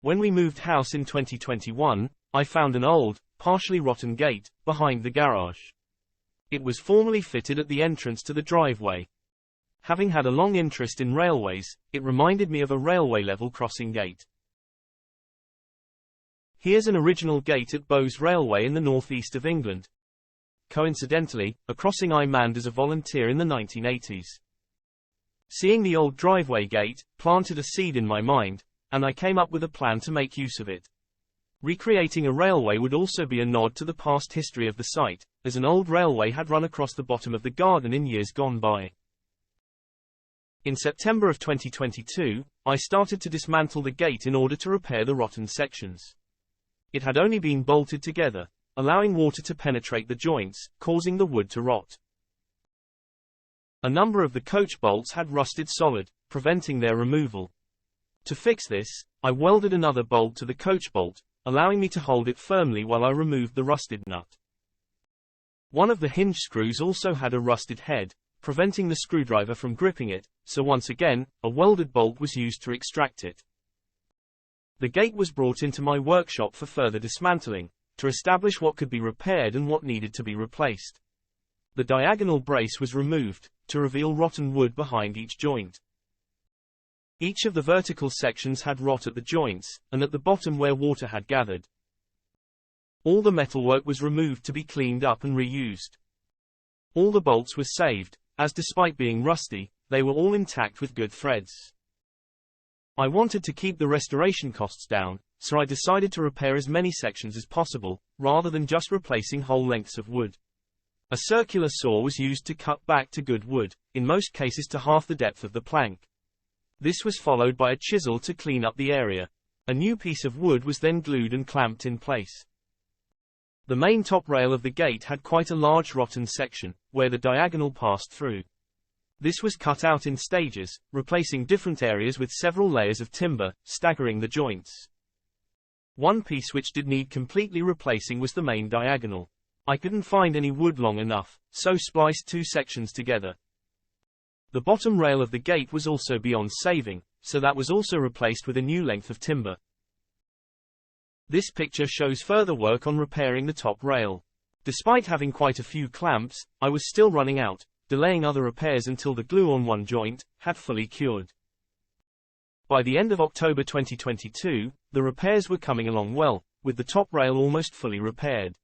When we moved house in 2021, I found an old, partially rotten gate behind the garage. It was formerly fitted at the entrance to the driveway. Having had a long interest in railways, it reminded me of a railway level crossing gate. Here's an original gate at Bowes Railway in the northeast of England. Coincidentally, a crossing I manned as a volunteer in the 1980s. Seeing the old driveway gate planted a seed in my mind, and I came up with a plan to make use of it. Recreating a railway would also be a nod to the past history of the site, as an old railway had run across the bottom of the garden in years gone by. In September of 2022, I started to dismantle the gate in order to repair the rotten sections. It had only been bolted together, allowing water to penetrate the joints, causing the wood to rot. A number of the coach bolts had rusted solid, preventing their removal. To fix this, I welded another bolt to the coach bolt, allowing me to hold it firmly while I removed the rusted nut. One of the hinge screws also had a rusted head, preventing the screwdriver from gripping it, so once again, a welded bolt was used to extract it. The gate was brought into my workshop for further dismantling, to establish what could be repaired and what needed to be replaced. The diagonal brace was removed, to reveal rotten wood behind each joint. Each of the vertical sections had rot at the joints, and at the bottom where water had gathered. All the metalwork was removed to be cleaned up and reused. All the bolts were saved, as despite being rusty, they were all intact with good threads. I wanted to keep the restoration costs down, so I decided to repair as many sections as possible, rather than just replacing whole lengths of wood. A circular saw was used to cut back to good wood, in most cases to half the depth of the plank. This was followed by a chisel to clean up the area. A new piece of wood was then glued and clamped in place. The main top rail of the gate had quite a large rotten section, where the diagonal passed through. This was cut out in stages, replacing different areas with several layers of timber, staggering the joints. One piece which did need completely replacing was the main diagonal. I couldn't find any wood long enough, so spliced two sections together. The bottom rail of the gate was also beyond saving, so that was also replaced with a new length of timber. This picture shows further work on repairing the top rail. Despite having quite a few clamps, I was still running out, delaying other repairs until the glue on one joint had fully cured. By the end of October 2022, the repairs were coming along well, with the top rail almost fully repaired.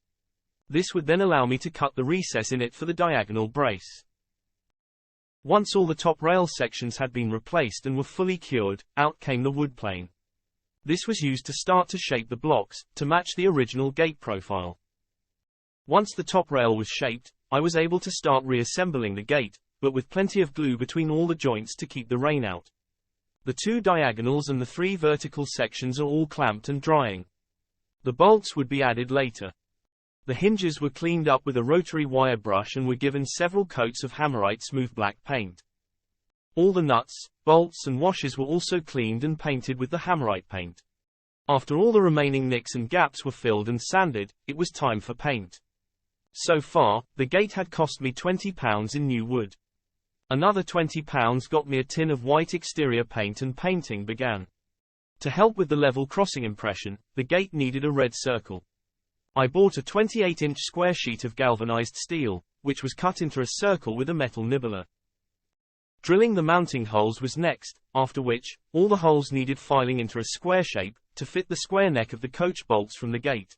This would then allow me to cut the recess in it for the diagonal brace. Once all the top rail sections had been replaced and were fully cured, out came the wood plane. This was used to start to shape the blocks, to match the original gate profile. Once the top rail was shaped, I was able to start reassembling the gate, but with plenty of glue between all the joints to keep the rain out. The two diagonals and the three vertical sections are all clamped and drying. The bolts would be added later. The hinges were cleaned up with a rotary wire brush and were given several coats of Hammerite smooth black paint. All the nuts, bolts and washers were also cleaned and painted with the Hammerite paint. After all the remaining nicks and gaps were filled and sanded, it was time for paint. So far, the gate had cost me £20 in new wood. Another £20 got me a tin of white exterior paint and painting began. To help with the level crossing impression, the gate needed a red circle. I bought a 28-inch square sheet of galvanized steel, which was cut into a circle with a metal nibbler. Drilling the mounting holes was next, after which, all the holes needed filing into a square shape, to fit the square neck of the coach bolts from the gate.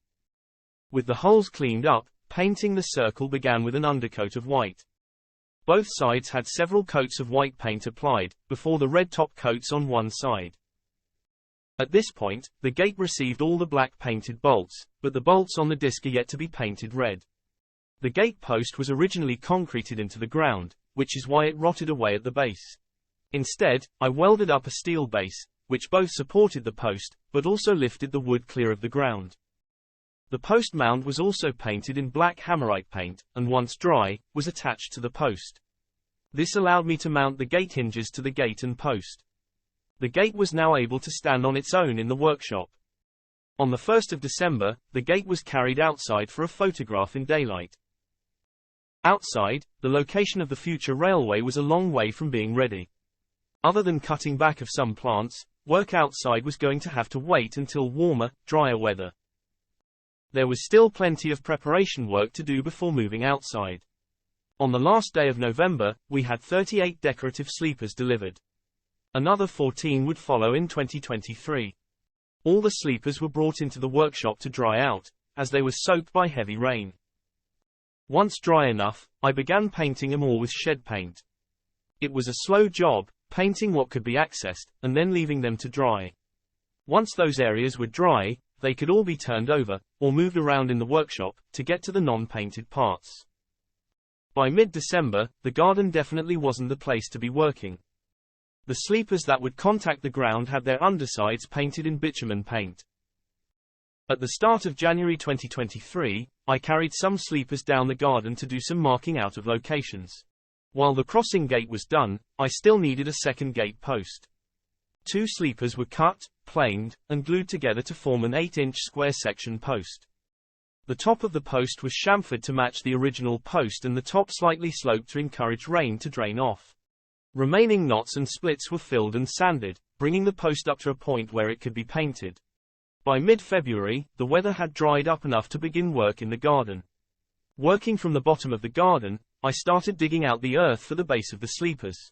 With the holes cleaned up, painting the circle began with an undercoat of white. Both sides had several coats of white paint applied, before the red top coats on one side. At this point, the gate received all the black painted bolts, but the bolts on the disc are yet to be painted red. The gate post was originally concreted into the ground, which is why it rotted away at the base. Instead, I welded up a steel base, which both supported the post, but also lifted the wood clear of the ground. The post mound was also painted in black Hammerite paint, and once dry, was attached to the post. This allowed me to mount the gate hinges to the gate and post. The gate was now able to stand on its own in the workshop. On the 1st of December, the gate was carried outside for a photograph in daylight. Outside, the location of the future railway was a long way from being ready. Other than cutting back of some plants, work outside was going to have to wait until warmer, drier weather. There was still plenty of preparation work to do before moving outside. On the last day of November, we had 38 decorative sleepers delivered. Another 14 would follow in 2023. All the sleepers were brought into the workshop to dry out, as they were soaked by heavy rain. Once dry enough, I began painting them all with shed paint. It was a slow job, painting what could be accessed, and then leaving them to dry. Once those areas were dry, they could all be turned over, or moved around in the workshop, to get to the non-painted parts. By mid-December, the garden definitely wasn't the place to be working. The sleepers that would contact the ground had their undersides painted in bitumen paint. At the start of January 2023, I carried some sleepers down the garden to do some marking out of locations. While the crossing gate was done, I still needed a second gate post. 2 sleepers were cut, planed, and glued together to form an 8-inch square section post. The top of the post was chamfered to match the original post and the top slightly sloped to encourage rain to drain off. Remaining knots and splits were filled and sanded, bringing the post up to a point where it could be painted. By mid-February, the weather had dried up enough to begin work in the garden. Working from the bottom of the garden, I started digging out the earth for the base of the sleepers.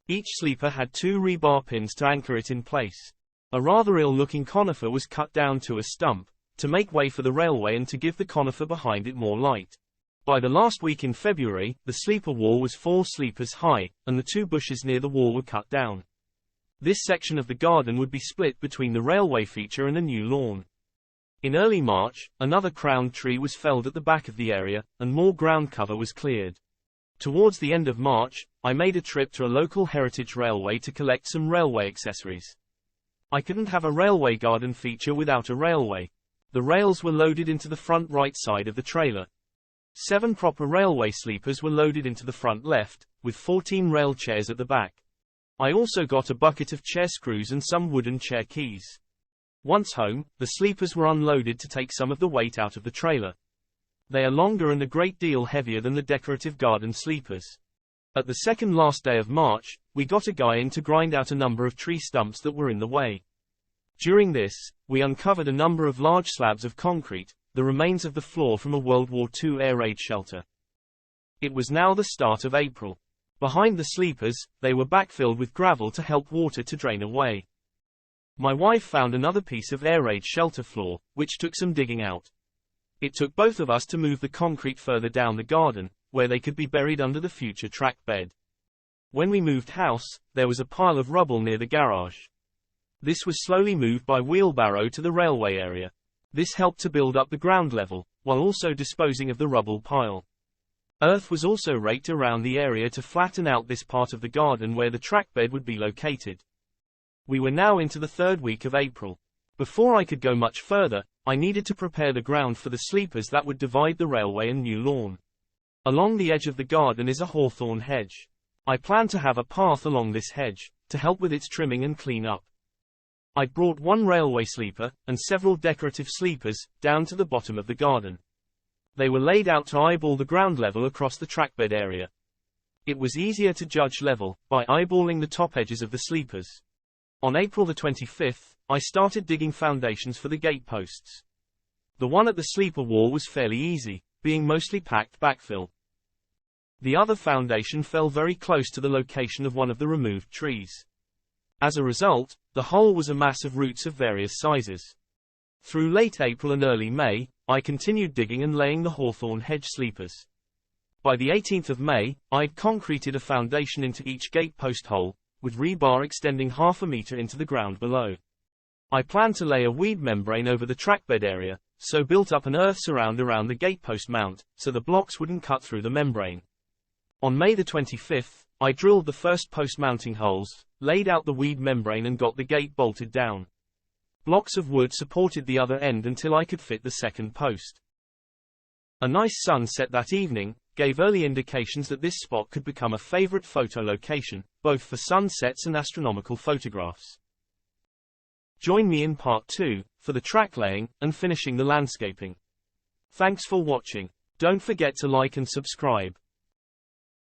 Each sleeper had 2 rebar pins to anchor it in place. A rather ill-looking conifer was cut down to a stump, to make way for the railway and to give the conifer behind it more light. By the last week in February, the sleeper wall was 4 sleepers high, and the 2 bushes near the wall were cut down. This section of the garden would be split between the railway feature and a new lawn. In early March, another crowned tree was felled at the back of the area, and more ground cover was cleared. Towards the end of March, I made a trip to a local heritage railway to collect some railway accessories. I couldn't have a railway garden feature without a railway. The rails were loaded into the front right side of the trailer. 7 proper railway sleepers were loaded into the front left, with 14 rail chairs at the back. I also got a bucket of chair screws and some wooden chair keys. Once home, the sleepers were unloaded to take some of the weight out of the trailer. They are longer and a great deal heavier than the decorative garden sleepers. At the second last day of March, we got a guy in to grind out a number of tree stumps that were in the way. During this, we uncovered a number of large slabs of concrete, the remains of the floor from a World War II air raid shelter. It was now the start of April. Behind the sleepers, they were backfilled with gravel to help water to drain away. My wife found another piece of air raid shelter floor, which took some digging out. It took both of us to move the concrete further down the garden, where they could be buried under the future track bed. When we moved house, there was a pile of rubble near the garage. This was slowly moved by wheelbarrow to the railway area. This helped to build up the ground level, while also disposing of the rubble pile. Earth was also raked around the area to flatten out this part of the garden where the trackbed would be located. We were now into the 3rd week of April. Before I could go much further, I needed to prepare the ground for the sleepers that would divide the railway and new lawn. Along the edge of the garden is a hawthorn hedge. I plan to have a path along this hedge, to help with its trimming and clean up. I brought 1 railway sleeper, and several decorative sleepers, down to the bottom of the garden. They were laid out to eyeball the ground level across the trackbed area. It was easier to judge level, by eyeballing the top edges of the sleepers. On April the 25th, I started digging foundations for the gate posts. The one at the sleeper wall was fairly easy, being mostly packed backfill. The other foundation fell very close to the location of one of the removed trees. As a result, the whole was a mass of roots of various sizes. Through late April and early May, I continued digging and laying the hawthorn hedge sleepers. By the 18th of May, I'd concreted a foundation into each gate post hole, with rebar extending ½ meter into the ground below. I planned to lay a weed membrane over the trackbed area, so built up an earth surround around the gatepost mount, so the blocks wouldn't cut through the membrane. On May the 25th, I drilled the first post mounting holes, laid out the weed membrane and got the gate bolted down. Blocks of wood supported the other end until I could fit the second post. A nice sunset that evening gave early indications that this spot could become a favorite photo location, both for sunsets and astronomical photographs. Join me in part 2, for the track laying, and finishing the landscaping. Thanks for watching. Don't forget to like and subscribe.